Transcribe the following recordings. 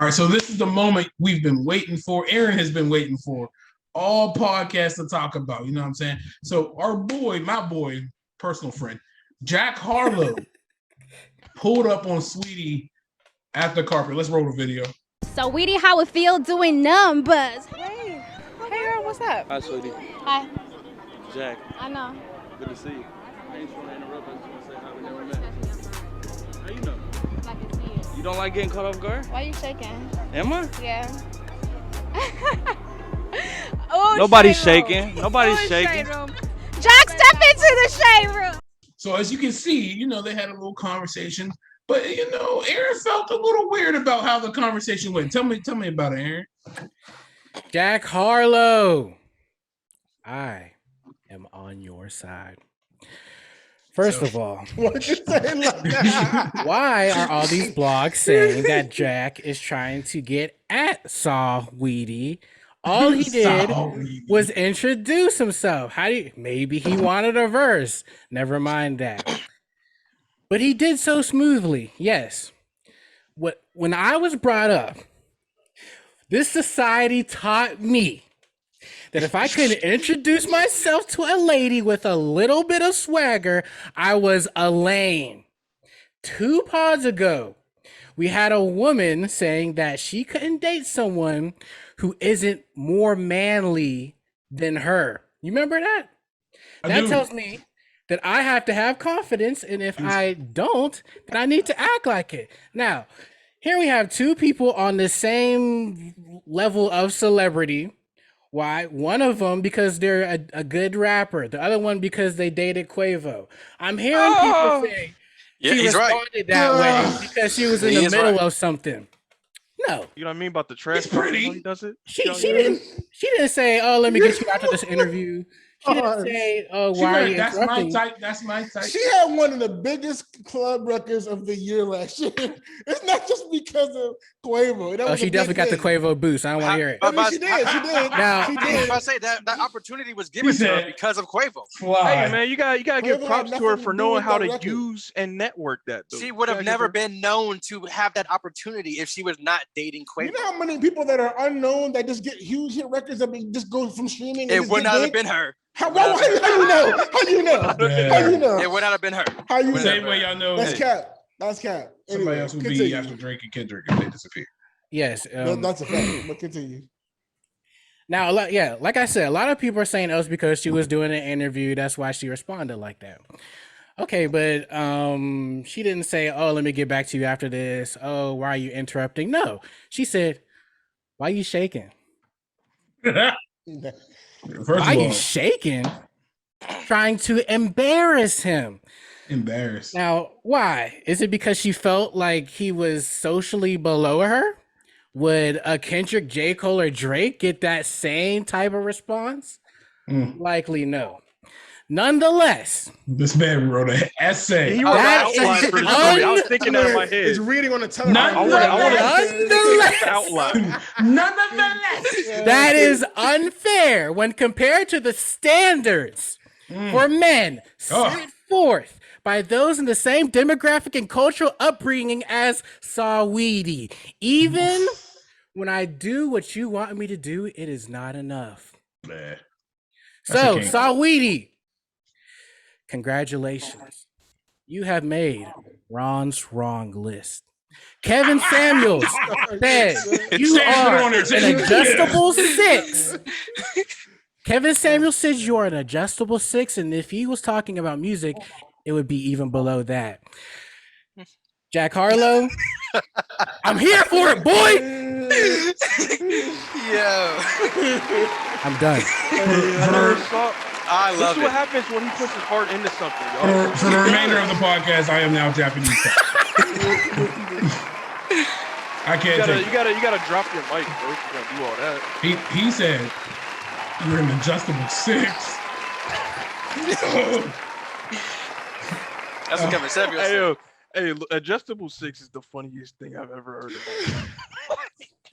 All right, so this is the moment we've been waiting for. Aaron has been waiting for all podcasts to talk about. You know what I'm saying? So our boy, my boy, personal friend, Jack Harlow, pulled up on Saweetie at the carpet. Let's roll the video. Saweetie, how it feel doing numbers? Hey, girl, what's up? Hi, Saweetie. Hi. Jack. I know. Good to see you. I just want to interrupt. I just want to say how we never met. How you know? I can see it. You don't like getting caught off guard? Why you shaking? Am I? Yeah. Nobody's shaking. Nobody's shaking. Jack, step into the shade room. So as you can see, they had a little conversation, but Aaron felt a little weird about how the conversation went. Tell me about it, Aaron. Jack Harlow, I am on your side. First of all, What'd you say like that? why are all these blogs saying that Jack is trying to get at Saweetie? All he did was introduce himself. Maybe he wanted a verse. Never mind that. But he did so smoothly. Yes. When I was brought up, this society taught me that if I could introduce myself to a lady with a little bit of swagger, I was a lame. 2 pods ago, we had a woman saying that she couldn't date someone who isn't more manly than her. You remember that? That tells me that I have to have confidence, and if I don't, then I need to act like it. Now, here we have 2 people on the same level of celebrity. Why? One of them because they're a good rapper. The other one because they dated Quavo. I'm hearing people say she responded that way because she was in the middle of something. No. You know what I mean about the trash? It's pretty. He does it. She didn't say, "Oh, let me get you after this interview." She didn't say, "Oh, why are you That's interrupting?" my type. That's my type. She had one of the biggest club records of the year last year. It's not just because of Quavo. Oh, she definitely got the Quavo boost. I don't want to hear it. I mean, she did. She did. Now, She I was did. about to say that opportunity was given to her because of Quavo. Hey man, you gotta give Quavo props had to her nothing for to do knowing with how that to record. use and network that. Though. She would have never been known to have that opportunity if she was not dating Quavo. You know how many people that are unknown that just get huge hit records that just go from streaming? It would not have been her. How you know? How you know? How you know? It would not have been her. How you know? Same way y'all know That's cap. That's cap. somebody else would be after Drake and Kendrick if they disappear. yes. That's a fact. But continue. Now, like I said, a lot of people are saying it was because she was doing an interview. That's why she responded like that. Okay, but she didn't say, "Oh, let me get back to you after this." Oh, why are you interrupting? No, she said, "Why are you shaking? First Why of are all, you shaking?" Trying to embarrass him. embarrassed. Now, why? Is it because she felt like he was socially below her? Would a Kendrick, J. Cole, or Drake get that same type of response? Likely no. Nonetheless, This man wrote an essay. He wrote an outline for this movie. I was thinking that in my head. It's reading on the telephone. Outline. Nonetheless, that is unfair when compared to the standards for men set forth by those in the same demographic and cultural upbringing as Saweetie. Even when I do what you want me to do, it is not enough. Man. So, okay. Saweetie, congratulations. You have made Ron's wrong list. Kevin Samuels said you are an adjustable 6. Kevin Samuels says you are an adjustable 6, and if he was talking about music, it would be even below that. Jack Harlow, I'm here for it, boy. Yo. I'm done. I love This is what happens when he puts his heart into something, y'all. For the remainder of the podcast, I am now Japanese. I can't take You gotta drop your mic first. You gotta do all that. He said you're an adjustable 6. That's what Kevin Samuels Hey, said. yo, hey, adjustable 6 is the funniest thing I've ever heard about.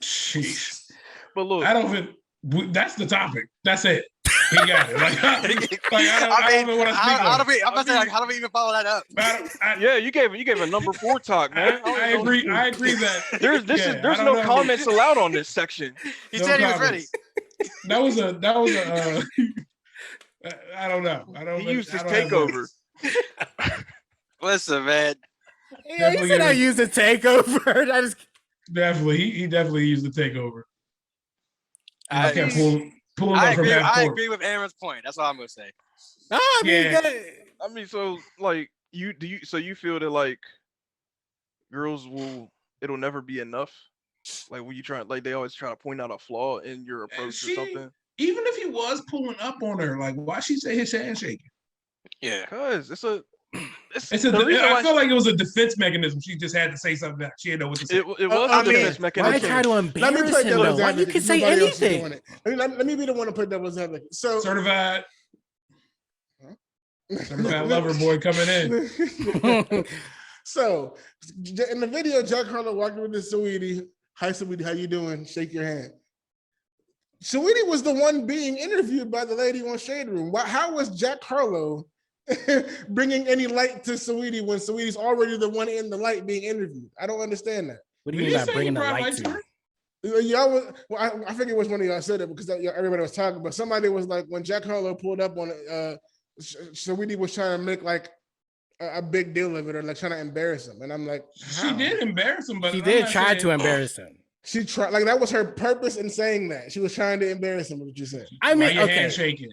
Jeez. But look, I don't even. That's the topic. That's it. He got it. Like, I don't know what I speak how of. do we? I'm about to say, like, how do we even follow that up? Yeah, you gave a number 4 talk, man. I agree. I agree that There's no comments allowed on this section. He No said he was ready. comments. That was a. I don't know. He used his takeover. Listen, man. Yeah, he said I used a takeover. I just definitely he definitely used the takeover. I kept pulling up from half I court. agree with Aaron's point. That's all I'm gonna say. no, I mean, Yeah. I mean, so like you feel that like girls it'll never be enough? Like when you try, like they always try to point out a flaw in your approach or something. Even if he was pulling up on her, like why she say his handshake? Yeah, because it's a. I feel like it was a defense mechanism. She just had to say something that she didn't know what to say. It was a defense mechanism. Why try to Let me embarrass play him? devil's Though? Why advocate. you can say Nobody else is anything? doing it. Let me be the one to play devil's advocate. So Certified lover boy coming in. So in the video, Jack Harlow walking with this Saweetie. Hi, Saweetie, how you doing? Shake your hand. Saweetie was the one being interviewed by the lady on Shade Room. How was Jack Harlow bringing any light to Saweetie when Saweetie's already the one in the light being interviewed? I don't understand that. What do you mean by bringing the light to her? Y'all I figured which one of y'all said it because everybody was talking, but somebody was like, when Jack Harlow pulled up on it, Saweetie was trying to make like a big deal of it or like trying to embarrass him. And I'm like, how? She did embarrass him, but She did try to embarrass him. She tried, like that was her purpose in saying that. She was trying to embarrass him, what you said. I mean, okay. Handshaking.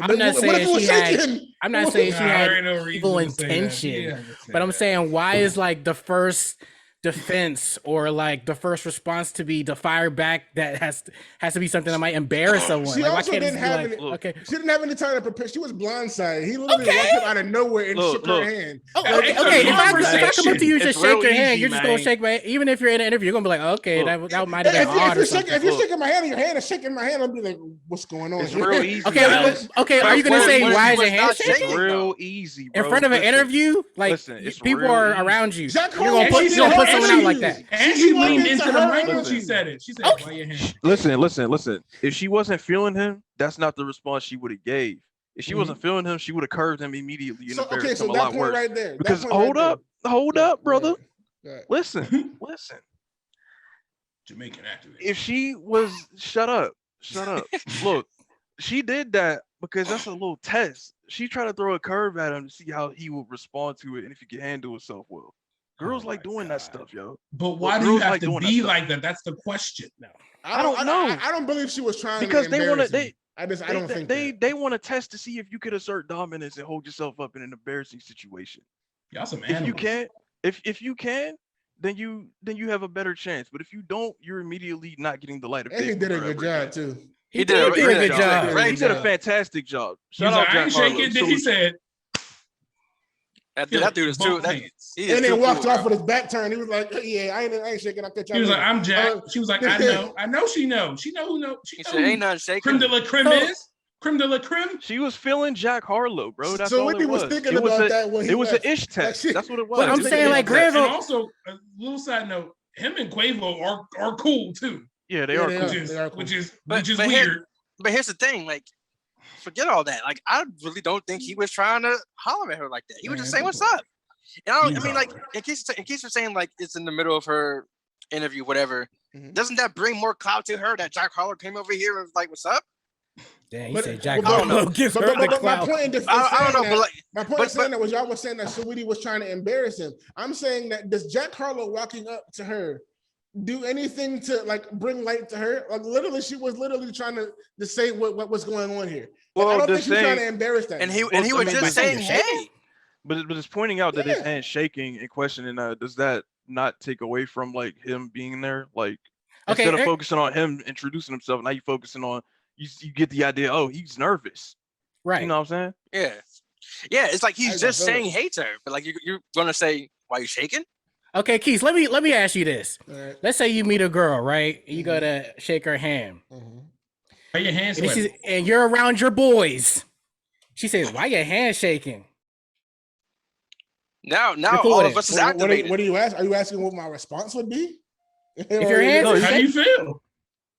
I'm not saying she had. I'm not saying she had no evil intention, but I'm saying why is like the first defense or like the first response to be the fire back that has to be something that might embarrass someone. She like, also didn't have any. Okay, she didn't have any time to prepare. She was blindsided. He literally walked up out of nowhere and shook her hand. Okay. If I come up to you and just shake your hand, you're just gonna shake my. Even if you're in an interview, you're gonna be like, okay, that might have been odd or something. If you're shaking my hand and your hand is shaking my hand, I'll be like, what's going on? It's real easy. Okay. Are you gonna say why is your hand shaking? It's real easy, bro. In front of an interview, like people are around you. You're gonna put someone out like that. And she leaned into the mic when she said it. She said, "Why your hand?" Listen. If she wasn't feeling him, that's not the response she would have gave. If she wasn't feeling him, she would have curved him immediately and embarrassed him a lot worse. Right there. Because hold up, brother. Yeah. Listen. Jamaican actor. If she was shut up. Look, she did that because that's a little test. She tried to throw a curve at him to see how he would respond to it and if he could handle himself well. Girls like doing that stuff, yo. But why do you have to be like that? That's the question. No, I don't know. I don't believe she was trying because to they want to. I don't think they want to test to see if you could assert dominance and hold yourself up in an embarrassing situation. Y'all some animals. If you can, then you have a better chance. But if you don't, you're immediately not getting the light of day. And he did a good job too. He did a good job. He did a fantastic job. Shout out Jack Harlow. Then he said. That dude is too. And then walked off with his back turned. He was like, "Yeah, I ain't shaking. I'll catch you." He was like, "I'm Jack." She was like, "I know. She know. She know who know." She said, "Ain't nothing shaking." Creme de la creme is creme de la creme. She was feeling Jack Harlow, bro. That's so all it was. Thinking about that when it was an ish test. That's what it was. But I'm saying like Granville. And also, a little side note: him and Quavo are cool too. Yeah, they are cool. Which is weird. But here's the thing, like. Forget all that. Like, I really don't think he was trying to holler at her like that. He was just saying, "What's up?" And I mean, like, in case you're saying like it's in the middle of her interview, whatever, doesn't that bring more clout to her that Jack Harlow came over here and was like, "What's up?" Yeah, he said Jack Harlow gives her the clout. I don't know, my point in saying that was y'all was saying that Saweetie was trying to embarrass him. I'm saying that does Jack Harlow walking up to her do anything to like bring light to her? Like literally, she was literally trying to say what was going on here. Well, I don't think she was trying to embarrass that. And he was just saying, "Hey." But it's pointing out that his hand shaking and questioning does that not take away from like him being there? Like instead of focusing on him introducing himself, now you focusing on you get the idea. Oh, he's nervous, right? You know what I'm saying? Yeah. It's like he's just saying hey to her, but like you're gonna say why you shaking? Okay, Keith, let me ask you this. Right. Let's say you meet a girl, right? You go to shake her hand. Why your hands and you're around your boys. She says, "Why your hand shaking?" Now all of us is activated. What are you asking? Are you asking what my response would be? If your hands, how do you feel?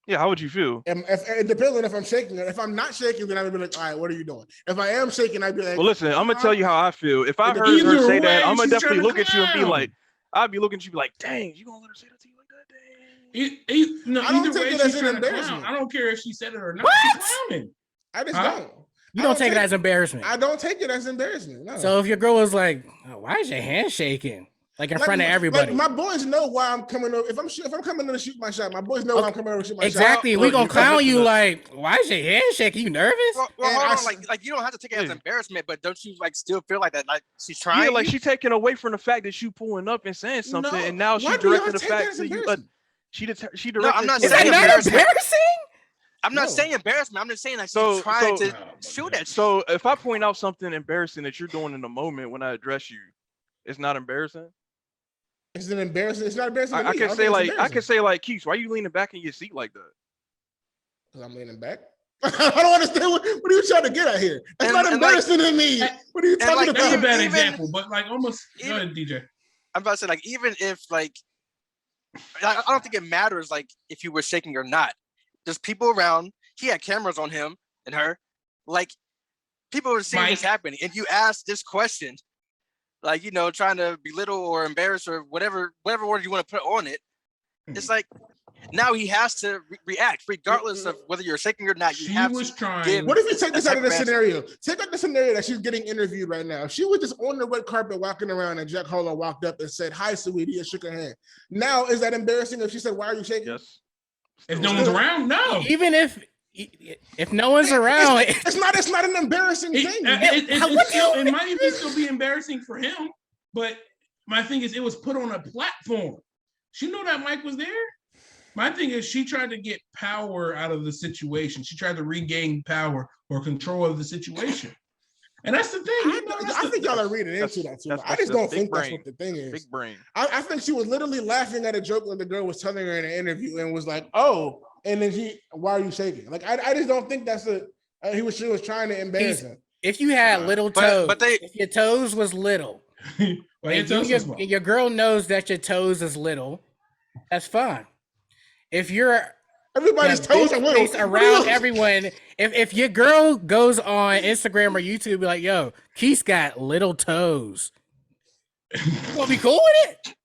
Yeah, how would you feel? It depends on if I'm shaking her. If I'm not shaking, then I would be like, all right, what are you doing? If I am shaking, I'd be like, well, listen, I'm gonna tell you how I feel. If I heard Either her say way, that, I'm gonna she's definitely trying to look at you and be clown. like, I'd be looking at you like, dang, you gonna let her say that to you like that? Dang. No, I don't either take way, it as she's an trying to clown. embarrassment. I don't care if she said it or not. What? She's clowning. I just Huh? don't. You don't take it as embarrassment. I don't take it as embarrassment. No. So if your girl was like, oh, "Why is your hand shaking?" Like in front of everybody. Like my boys know why I'm coming over. If I'm coming in to shoot my shot, my boys know why I'm coming over to shoot my shot. Exactly. We gonna clown you like, why is your hand shaking? You nervous? Well, hold on. Like you don't have to take it as embarrassment, but don't you like still feel like that? Like she's trying. Yeah, like she taking away from the fact that you pulling up and saying something, and now she directed the fact that you. She directed. No, I'm not saying embarrassing. I'm not saying embarrassment. I'm just saying like she's trying to shoot at you. So if I point out something embarrassing that you're doing in the moment when I address you, it's not embarrassing. It's an embarrassing. It's not embarrassing. I can say like, Keith, why are you leaning back in your seat like that? Because I'm leaning back. I don't understand what are you trying to get at here? That's not embarrassing to me. What are you talking about? That's a bad example, but like almost. Go ahead, DJ. I'm about to say like even if like I don't think it matters like if you were shaking or not. There's people around. He had cameras on him and her. Like people were seeing this happening. If you ask this question, like trying to belittle or embarrass or whatever word you want to put on it, it's like now he has to react regardless of whether you're shaking or not. What if you take this out of the scenario? Take out the scenario that she's getting interviewed right now. She was just on the red carpet walking around, and Jack Harlow walked up and said, "Hi, Saweetie," and shook her hand. Now, is that embarrassing if she said, "Why are you shaking?" Yes. If no one's around, no. Even if no one's around, it's not an embarrassing thing. It might even still be embarrassing for him, but my thing is, it was put on a platform. She knew that Mike was there. My thing is, she tried to get power out of the situation. She tried to regain power or control of the situation. And that's the thing. I think y'all are reading into that too. I just don't think that's what the thing is. Big brain. I think she was literally laughing at a joke that the girl was telling her in an interview and was like, "Oh," and then why are you shaking? Like I just don't think that's she was trying to embarrass him. If you had little toes, if your toes was little, your girl knows that your toes is little, that's fine. If everybody's toes are little around everyone, if your girl goes on Instagram or YouTube, be like, "Yo, Keith's got little toes," you gonna be cool with it?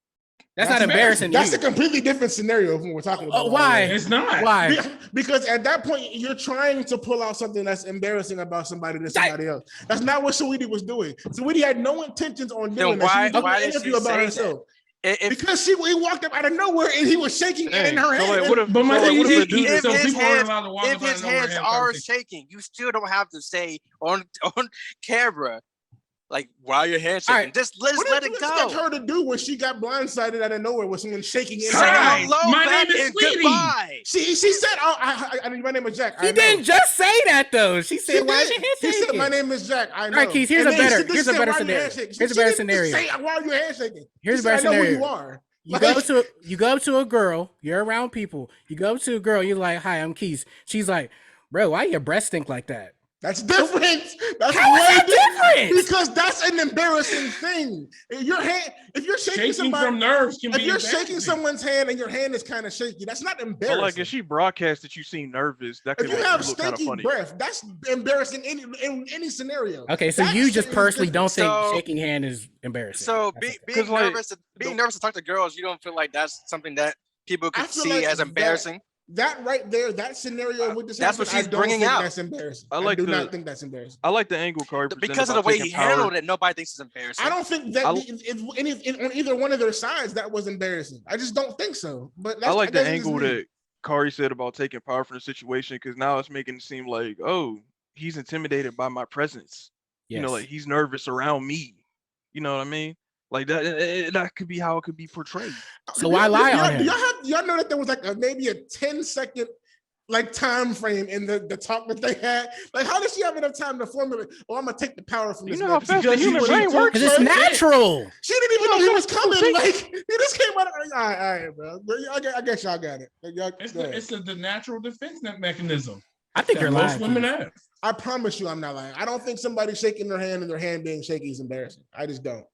That's not embarrassing. That's a completely different scenario from what we're talking about. Why? It's not. Why? Because at that point, you're trying to pull out something that's embarrassing about somebody to somebody else. That's not what Saweetie was doing. Saweetie had no intentions on doing that. She was doing an interview about herself. Because he walked up out of nowhere and he was shaking in her hand. If his hands are shaking, you still don't have to say on camera, like, why are your hands shaking? Right. Just let it go. What did her to do when she got blindsided out of nowhere with someone shaking in her hand? My name is Saweetie. She said, my name is Jack. He didn't just say that though. She said, why is your hand shaking? He said, my name is Jack. I know. All right, Keith, here's a better scenario. Here's a better scenario. Why are your hands shaking? Here's a better scenario. I know who you are. You go up to a girl, you're around people. You go up to a girl, you're like, "Hi, I'm Keith." She's like, "Bro, why your breasts stink like that?" That's different. That's How is that different? Because that's an embarrassing thing. If you're shaking somebody from nerves, if you're shaking someone's hand and your hand is kind of shaky, that's not embarrassing. But like if she broadcast that you seem nervous, that could if you have look kind of funny. Breath, that's embarrassing in any scenario. Okay, so you just personally don't think shaking hand is embarrassing. So being nervous to talk to girls, you don't feel like that's something that people could see as embarrassing. That right there, that scenario with this. That's what she's bringing out. That's embarrassing. I do not think that's embarrassing. I like the angle Corey because of the way he handled it. Nobody thinks it's embarrassing. I don't think that on either one of their sides that was embarrassing. I just don't think so. But I like the angle that Kari said about taking power from the situation because now it's making it seem like, oh, he's intimidated by my presence. Yes. You know, like he's nervous around me. You know what I mean? Like that could be how it could be portrayed. So why lie on him? Y'all know that there was like maybe a 10-second like time frame in the talk that they had. Like, how did she have enough time to formulate? Oh, I'm gonna take the power from this. You know how fast the human brain works. Because it's natural. She didn't even know he was coming. Like he just came out. All right, bro. I guess y'all got it. It's the natural defense mechanism. I think you're lying. Most women have. I promise you, I'm not lying. I don't think somebody shaking their hand and their hand being shaky is embarrassing. I just don't.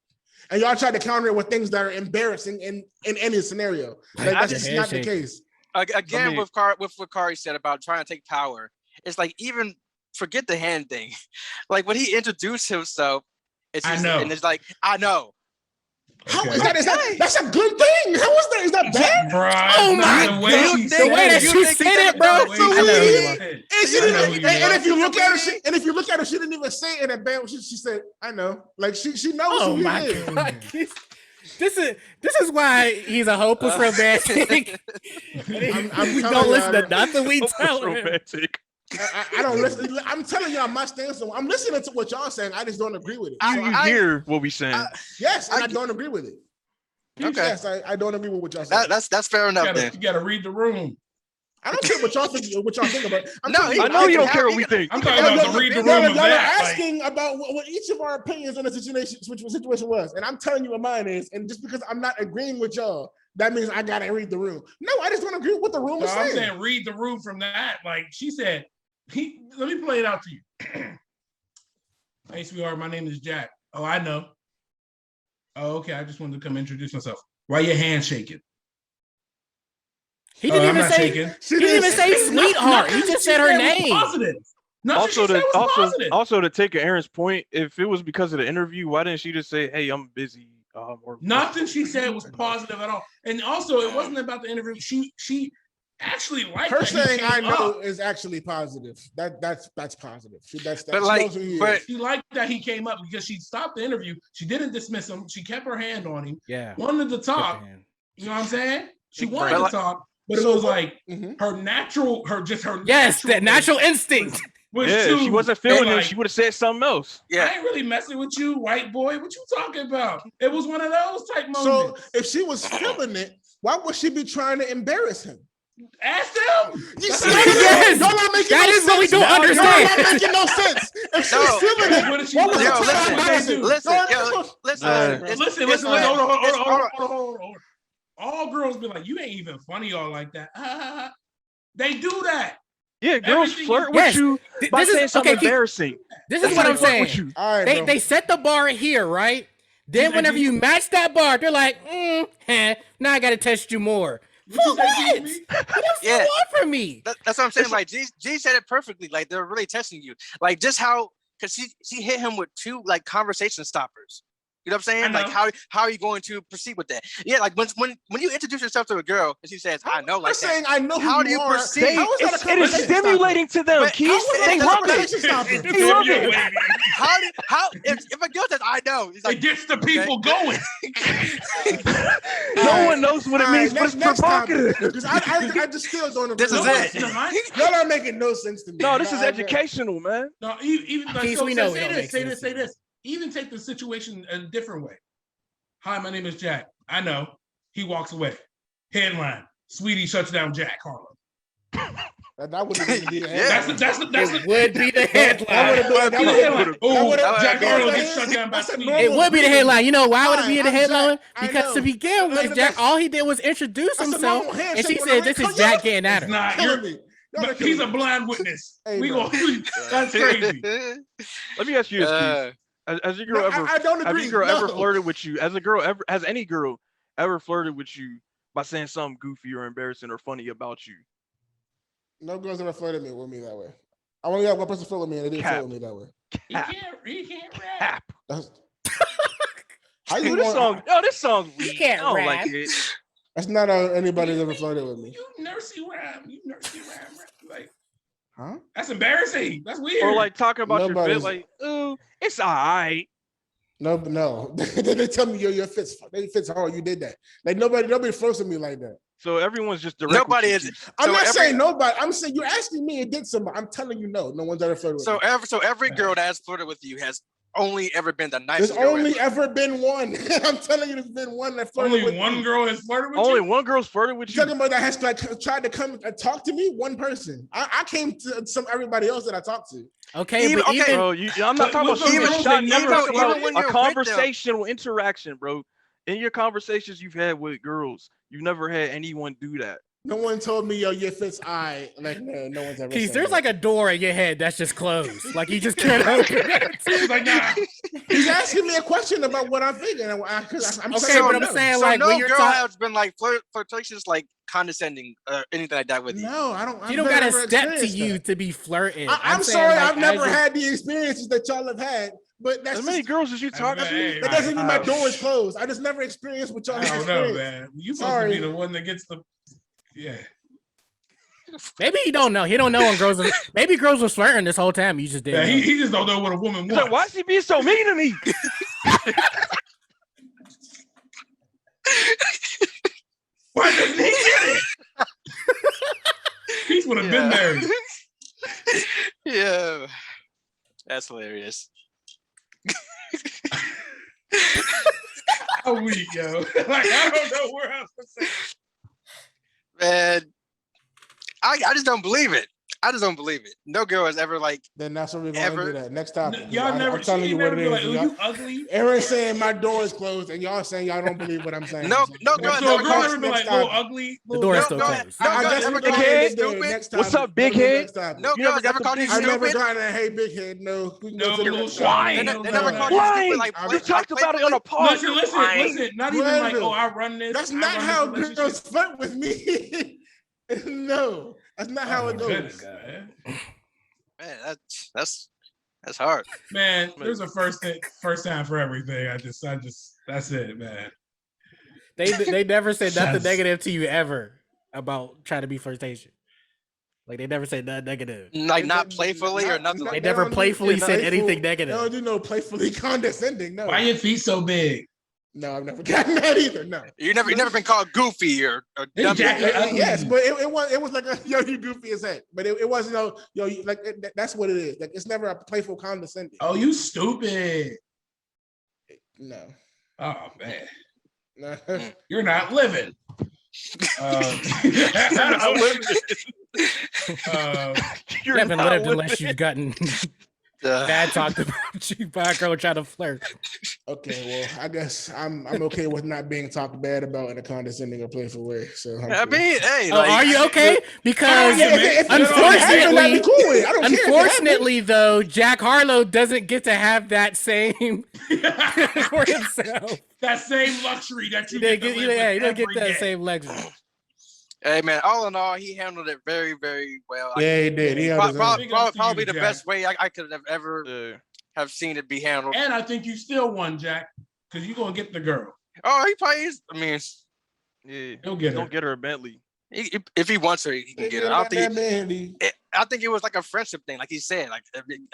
And y'all try to counter it with things that are embarrassing in any scenario. Like, that's just not the case. Again, with what Kari said about trying to take power, it's like even forget the hand thing. Like when he introduced himself, and it's like I know. How is that? That's a good thing. How is that? Is that bad? Bro, oh my God. The way that she said it, bro. And if you look at her, she didn't even say it in a bad. She said, "I know." Like she knows. Oh who my he is. God. This is why he's a hopeless romantic. We don't listen to nothing we tell him. I don't listen. I'm telling y'all my stance. I'm listening to what y'all saying. I just don't agree with it. You hear what we saying? Yes, and I don't agree with it. Okay. Yes, I don't agree with what y'all saying. That's fair enough. You gotta read the room. I don't care what y'all think. What y'all think about. I know you don't care what we think. I'm talking about the read the room. Y'all are asking about what each of our opinions on the situation was, and I'm telling you what mine is. And just because I'm not agreeing with y'all, that means I gotta read the room. No, I just don't agree with what the room is saying. I'm saying read the room from that. Like she said. Let me play it out to you. Hey, sweetheart, my name is Jack. Oh, I know. Oh, okay. I just wanted to come introduce myself. Why your hand shaking? He didn't even say. He didn't even say sweetheart. He just said her name. Positive. Also, to take Aaron's point, if it was because of the interview, why didn't she just say, "Hey, I'm busy"? Nothing she said was positive at all. And also, it wasn't about the interview. She actually liked her saying "I know" is actually positive. That's positive. She liked that he came up because she stopped the interview. She didn't dismiss him. She kept her hand on him. Yeah, wanted to talk. You know what I'm saying? She wanted to talk, but it was like her natural that natural instinct. She wasn't feeling it. She would have said something else. Yeah, I ain't really messing with you, white boy. What you talking about? It was one of those type moments. So if she was feeling it, why would she be trying to embarrass him? Ask them. Yes, that is what we don't understand. Y'all not making no sense. If she's feeling it, hold on. All girls be like, you ain't even funny or like that. They do that. Yeah, girls flirt with you by saying something embarrassing. This is what I'm saying. They set the bar here, right? Then whenever you match that bar, they're like, now I got to test you more. For what? What else you want from me? That's what I'm saying. Like G said it perfectly. Like they're really testing you. Like just how, because she hit him with two like conversation stoppers. You know what I'm saying? Like how are you going to proceed with that? Yeah, like when you introduce yourself to a girl and she says, "I know," like saying, "I know," how do you proceed? It is stimulating to them. They love it. They love it. How if a girl says, "I know," it's like, it gets the people going. No one knows what it means, but it's provocative. Because I just still don't agree. This is it. Y'all are making no sense to me. No, this is educational, man. No, even like, we know say this. Even take the situation a different way. Hi, my name is Jack. I know. He walks away. Headline: Saweetie shuts down Jack Harlow. That would be the headline. It would be the headline. Jack Harlow gets shut down by Saweetie. It would be the headline. You know why would it be the headline? Because to begin with, Jack, all he did was introduce himself, and she said, "This is Jack getting at her." But he's a blind witness. That's crazy. Let me ask you this, please. Has ever flirted with you? Has any girl ever flirted with you by saying something goofy or embarrassing or funny about you? No girls ever flirted with me that way. I only got one person flirt with me, and they didn't flirt with me that way. He can't rap. How you this song weak. Can't I don't rap. like it. That's not how anybody's ever flirted with me. You nursey rhyme. Like, huh? That's embarrassing. That's weird. Or like talking about your fit, like, ooh, it's all right. No. They tell me your fits hard. You did that. Like nobody flirts with me like that. So everyone's just direct. Nobody is. I'm not saying nobody. I'm saying you're asking me and did somebody. I'm telling you no one's ever flirted with me. So every girl that has flirted with you has only ever been the nicest. There's only ever been one. I'm telling you, there's been one that flirted with me. Only one girl has flirted with you? Only one girl's flirted with you? Talking about that has like tried to come and talk to me? One person. I came to everybody else that I talked to. Okay, bro, I'm not talking about a conversational interaction, bro. In your conversations you've had with girls, you never had anyone do that. No one told me, yo, your fit's eye. Like, no one's ever Keith, said there's that. like a door in your head that's just closed. Like you just can't open it. He's like, nah. He's asking me a question about what I'm thinking. I'm Okay, but I'm saying So like no when you're girl talking, has been like flirtatious, like condescending, or anything like that with you. No, I don't. you don't got to step to you to be flirting. I'm saying, sorry, like, I've never as you- had the experiences that y'all have had. But that's As many just, girls as you talking to? that doesn't mean my door is closed. I just never experienced what y'all I have don't know, experienced. man. You supposed to be the one that gets the. Yeah. Maybe he don't know. He don't know when girls. Maybe girls was flirting this whole time. You just didn't. Yeah, know. he just don't know what a woman He's wants. like, why is he being so mean to me? Why doesn't he get it? He would have been married. Yeah, that's hilarious. How weak, yo. Like, I don't know where else to say. Man, I just don't believe it. I just don't believe it. No girl has ever like. Then that's what we're going to do. That next topic. Y'all never. I'm telling you what it is. Like, oh, you ugly. Aaron's saying my door is closed, and y'all saying y'all don't believe what I'm saying. No girl has So a ever girl called never been like, little ugly. The door is still no, closed. no girl guess ever we're called going you to do stupid. next What's topic. up, big Go to the head? next topic. No girl has ever called you I never stupid. gotten a hey big head. No, we can No, go to the little next shy. topic. They never called you Lying. stupid. Like We talked about it on a pod. Listen. Not even like, oh, I run this. That's I not run how this relationship. girls flirt with me. No, that's not how it goes. Goodness, man. Man, that's hard. Man, there's a first time for everything. I just, that's it, man. They never said nothing Yes. negative to you ever about trying to be flirtatious. Like they never said nothing negative. Like not playfully or nothing. They Like never don't do- playfully yeah, said playful- anything They negative. don't do no playfully condescending. No, Why your feet so big? no, I've never gotten that either. No, you never been called goofy or dummy. Jack- yes, but it was like a yo, you goofy as heck. But it wasn't no yo, that's what it is. Like it's never a playful condescending. Oh, you stupid. No, Oh man, no. you're not living. You haven't lived unless you've gotten bad talked about you by a girl trying to flirt. Okay, well, I guess I'm okay with not being talked bad about in a condescending or playful way. So I mean, hey, Oh, like, are you okay? Because unfortunately, unfortunately, though, Jack Harlow doesn't get to have that same for himself. That same luxury that you He get. don't get that same luxury. Hey man, all in all, he handled it very, very well. Yeah, he did. He Probably the Jack. best way I could have ever have seen it be handled. And I think you still won, Jack, because you're gonna get the girl. Oh, he probably is. I mean, Yeah, He'll get her. don't get her a Bentley. if he wants her, he can get her. I think it was like a friendship thing, like he said. Like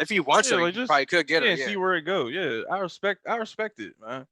if he wants her, like, he probably could get her. Yeah, see where it goes. Yeah, I respect it, man.